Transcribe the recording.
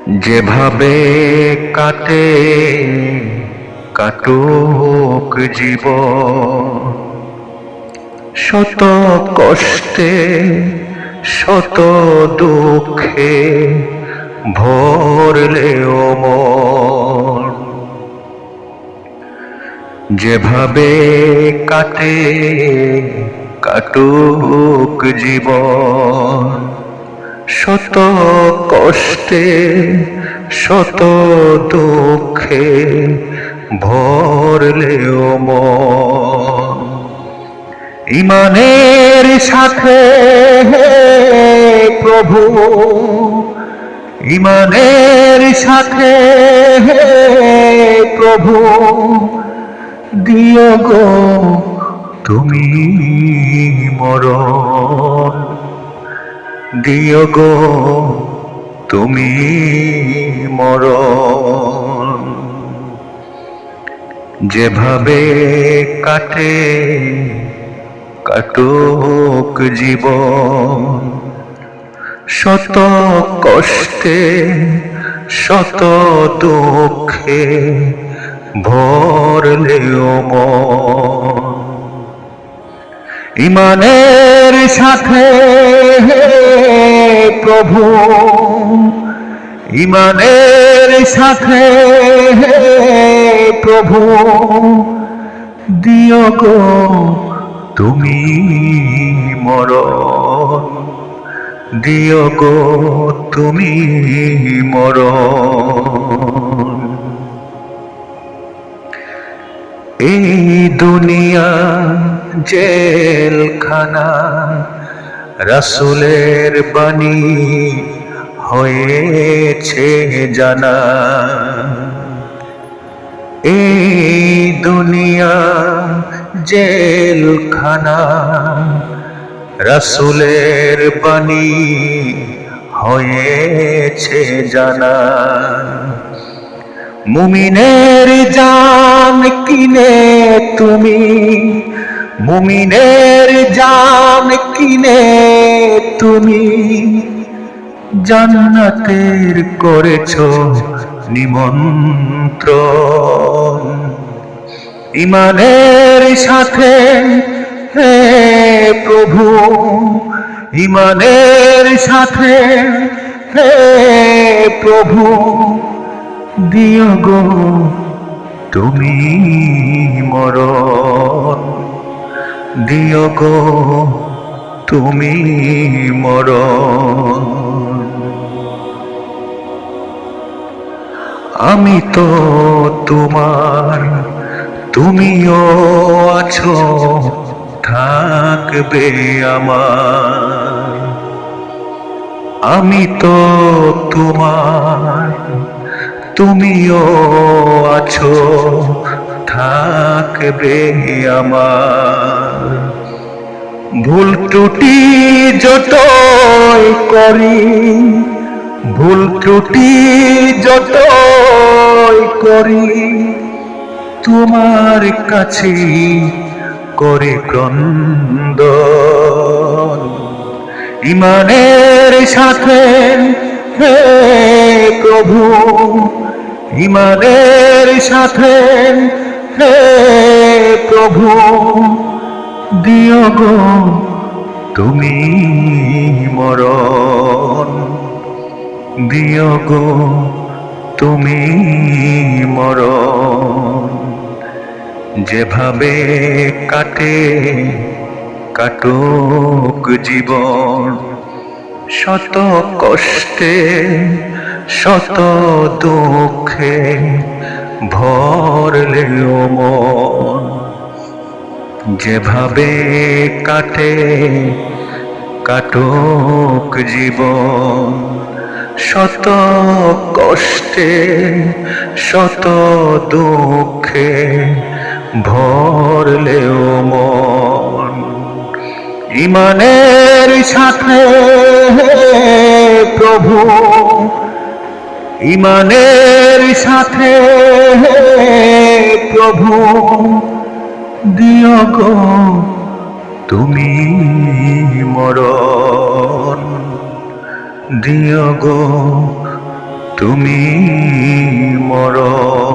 যেভাবে কাটে কাটুক জীবন, শত কষ্টে শত দুঃখে ভরলেও মন। যেভাবে কাটে কাটুক জীবন, শত কষ্টে শত দুঃখে ভরলেও মন। ঈমানের সাথে হে প্রভু, ঈমানের সাথে হে প্রভু, দিও গো তুমি মরণ, দিও গো তুমি মরণ। যেভাবে কাটে কাটুক জীবন, শত কষ্টে শত দুঃখে ভরলেও মন। ঈমানের সাথে হে প্রভু, ঈমানের সাথে হে প্রভু, দিও গো তুমি মরণ, দিও গো তুমি মরণ। এই দুনিয়া জেলখানা, রাসূলের বাণী হয়েছে জানা। এই দুনিয়া জেলখানা, রাসূলের বাণী হয়েছে জানা। মুমিনের জান কিনে তুমি, মুমিনের জান কিনে তুমি, জান্নাতের করেছো নিমন্ত্রণ। ঈমানের সাথে হে প্রভু, ঈমানের সাথে হে প্রভু, দিও গো তুমি মরণ, দিও গো তুমি মরণ। আমি তো তোমার, তুমিও আছো, থাকবে আমার। আমি তো তোমার, তুমিও আছো, থাকবে আমার। ভুল ত্রুটি যতই করি, ভুল ত্রুটি যতই করি, তোমার কাছে করে ক্রন্দন। ঈমানের সাথে হে প্রভু, ঈমানের সাথে হে প্রভু, দিও গো তুমি মরণ, দিও গো তুমি মরণ। যেভাবে কাটে কাটুক জীবন, শত কষ্টে শত দুঃখে ভরলেও মন। যেভাবে কাটে কাটুক জীবন, শত কষ্টে শত দুঃখে ভরলেও মন। ঈমানের সাথে হে প্রভু, ঈমানের সাথে হে প্রভু, দিও গো তুমি মরণ, দিও গো তুমি মরণ।